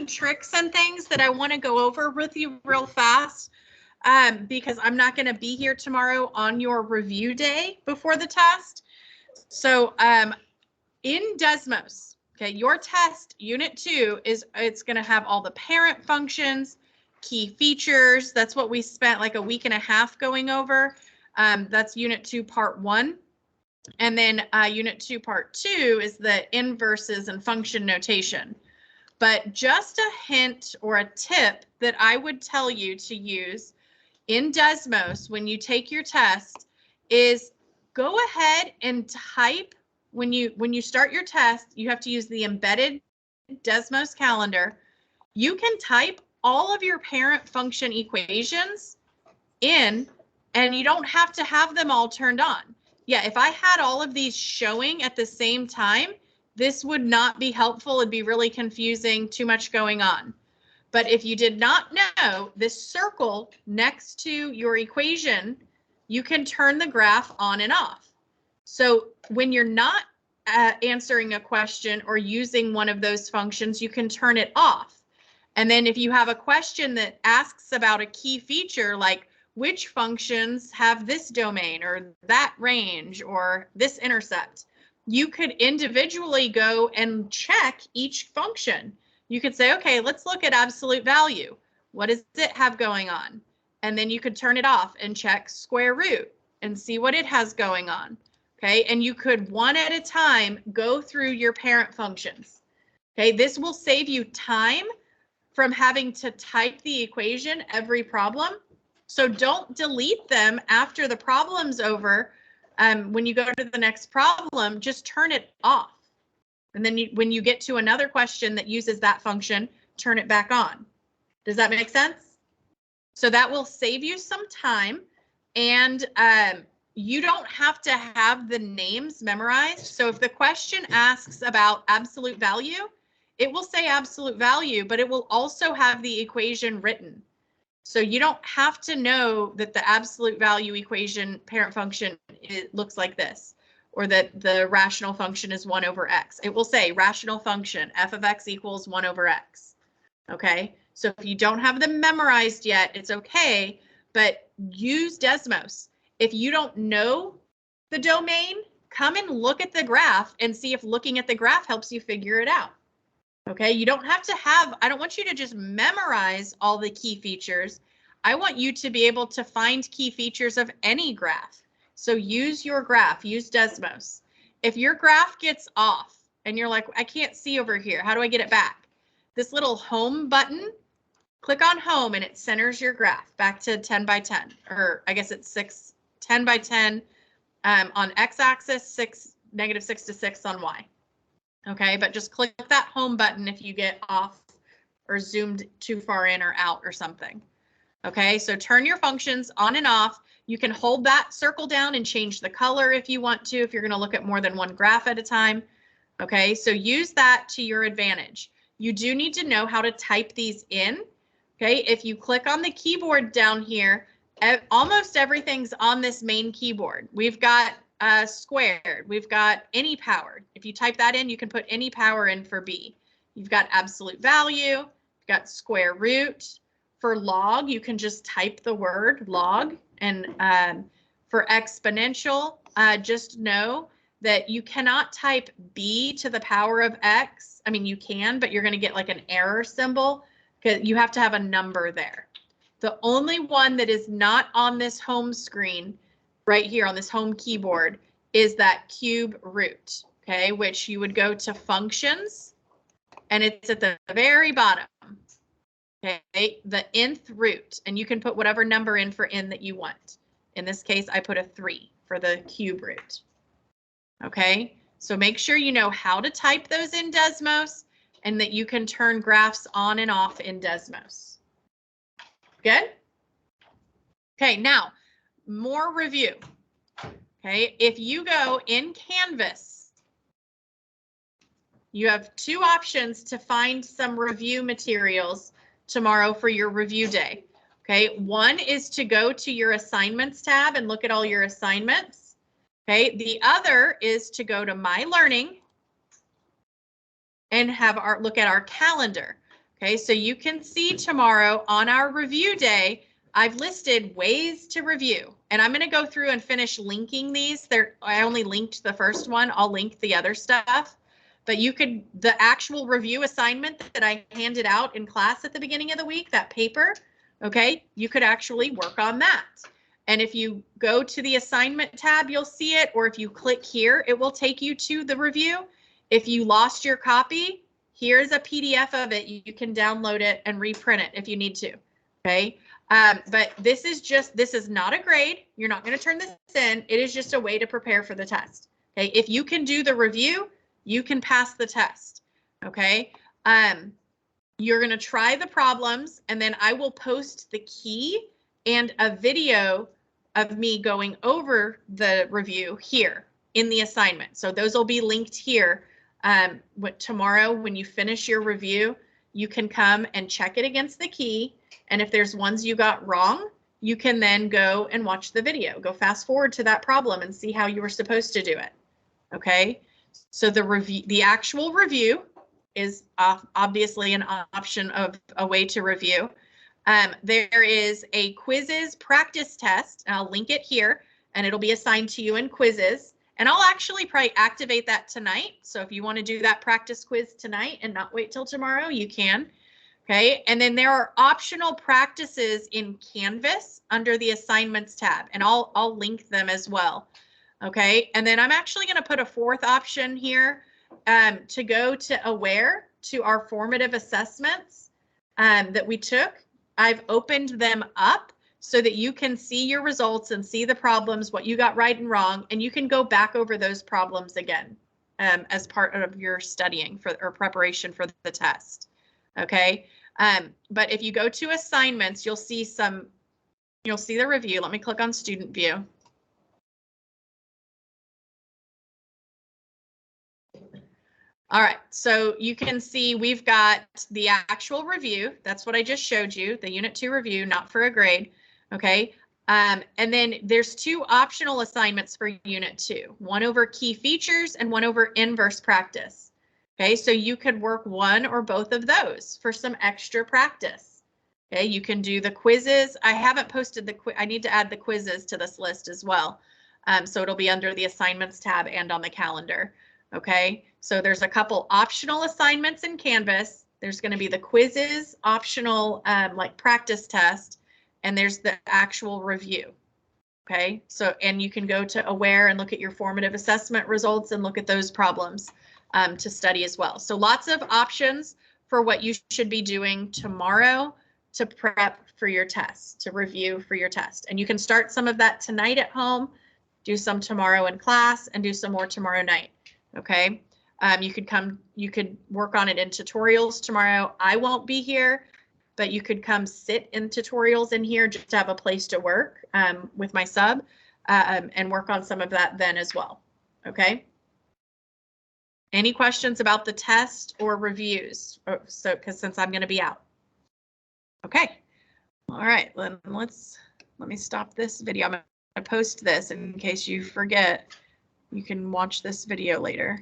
tricks and things that I want to go over with you real fast because I'm not going to be here tomorrow on your review day before the test. So in Desmos, okay, your test, Unit 2, it's going to have all the parent functions, key features. That's what we spent like a week and a half going over. That's Unit 2, Part 1. And then Unit 2, Part 2 is the inverses and function notation. But just a hint or a tip that I would tell you to use in Desmos when you take your test is go ahead and type when you start your test. You have to use the embedded Desmos calendar. You can type all of your parent function equations in, and you don't have to have them all turned on. Yeah, if I had all of these showing at the same time, this would not be helpful. It'd be really confusing, too much going on. But if you did not know, this circle next to your equation, you can turn the graph on and off. So when you're not answering a question or using one of those functions, you can turn it off. And then if you have a question that asks about a key feature, like which functions have this domain or that range or this intercept, you could individually go and check each function. You could say, okay, let's look at absolute value. What does it have going on? And then you could turn it off and check square root and see what it has going on. Okay, and you could one at a time go through your parent functions. Okay, this will save you time from having to type the equation every problem. So don't delete them after the problem's over. When you go to the next problem, just turn it off. And then when you get to another question that uses that function, turn it back on. Does that make sense? So that will save you some time, and you don't have to have the names memorized. So if the question asks about absolute value, it will say absolute value, but it will also have the equation written. So you don't have to know that the absolute value equation parent function looks like this, or that the rational function is 1 over x. It will say rational function f of x equals 1 over x. Okay, so if you don't have them memorized yet, it's okay, but use Desmos. If you don't know the domain, come and look at the graph and see if looking at the graph helps you figure it out. Okay, you don't have to have, I don't want you to just memorize all the key features. I want you to be able to find key features of any graph. So use your graph, use Desmos. If your graph gets off and you're like, I can't see over here, how do I get it back? This little home button, click on home and it centers your graph back to 10 by 10, or I guess it's 10 by 10 on x-axis, -6 to 6 on y. Okay, but just click that home button if you get off or zoomed too far in or out or something. Okay, so turn your functions on and off. You can hold that circle down and change the color if you want to, if you're going to look at more than one graph at a time. Okay, so use that to your advantage. You do need to know how to type these in. Okay, if you click on the keyboard down here, almost everything's on this main keyboard. We've got squared, we've got any power. If you type that in, you can put any power in for B. You've got absolute value, you've got square root. For log, you can just type the word log. And for exponential, just know that you cannot type b to the power of x. I mean, you can, but you're going to get like an error symbol because you have to have a number there. The only one that is not on this home screen right here on this home keyboard is that cube root, okay, which you would go to functions, and it's at the very bottom, okay, the nth root, and you can put whatever number in for n that you want. In this case, I put a 3 for the cube root. Okay, so make sure you know how to type those in Desmos and that you can turn graphs on and off in Desmos. Good? Okay, now more review. Okay, if you go in Canvas, you have 2 options to find some review materials tomorrow for your review day. Okay, one is to go to your assignments tab and look at all your assignments. Okay, the other is to go to My Learning and have look at our calendar. Okay, so you can see tomorrow on our review day, I've listed ways to review, and I'm going to go through and finish linking these. I only linked the first one. I'll link the other stuff, but the actual review assignment that I handed out in class at the beginning of the week, that paper, okay, you could actually work on that. And if you go to the assignment tab, you'll see it, or if you click here, it will take you to the review. If you lost your copy, here's a PDF of it. You can download it and reprint it if you need to, okay? But this is not a grade. You're not going to turn this in. It is just a way to prepare for the test, okay? If you can do the review, you can pass the test, okay? You're going to try the problems, and then I will post the key and a video of me going over the review here in the assignment. So those will be linked here. Tomorrow, when you finish your review, you can come and check it against the key. And if there's ones you got wrong, you can then go and watch the video. Go fast forward to that problem and see how you were supposed to do it. Okay, so the actual review is obviously an option of a way to review. There is a quizzes practice test, and I'll link it here, and it'll be assigned to you in quizzes. And I'll actually probably activate that tonight. So if you want to do that practice quiz tonight and not wait till tomorrow, you can. Okay, and then there are optional practices in Canvas under the assignments tab, and I'll link them as well. Okay, and then I'm actually going to put a fourth option here to go to Aware, to our formative assessments that we took. I've opened them up so that you can see your results and see the problems, what you got right and wrong, and you can go back over those problems again as part of your studying or preparation for the test. Okay, but if you go to assignments, you'll see the review. Let me click on student view. All right, so you can see we've got the actual review. That's what I just showed you, the Unit 2 review, not for a grade. Okay, and then there's two optional assignments for Unit 2, one over key features and one over inverse practice. Okay, so you could work one or both of those for some extra practice. Okay, you can do the quizzes. I haven't posted I need to add the quizzes to this list as well. So it'll be under the assignments tab and on the calendar. Okay, so there's a couple optional assignments in Canvas. There's going to be the quizzes, optional like practice test, and there's the actual review. Okay, so and you can go to Aware and look at your formative assessment results and look at those problems to study as well. So lots of options for what you should be doing tomorrow to prep for your test, to review for your test. And you can start some of that tonight at home, do some tomorrow in class, and do some more tomorrow night. Okay, you could work on it in tutorials tomorrow. I won't be here, but you could come sit in tutorials in here just to have a place to work with my sub and work on some of that then as well. Okay. Any questions about the test or reviews? Because since I'm going to be out. Okay. All right. Let me stop this video. I'm going to post this in case you forget. You can watch this video later.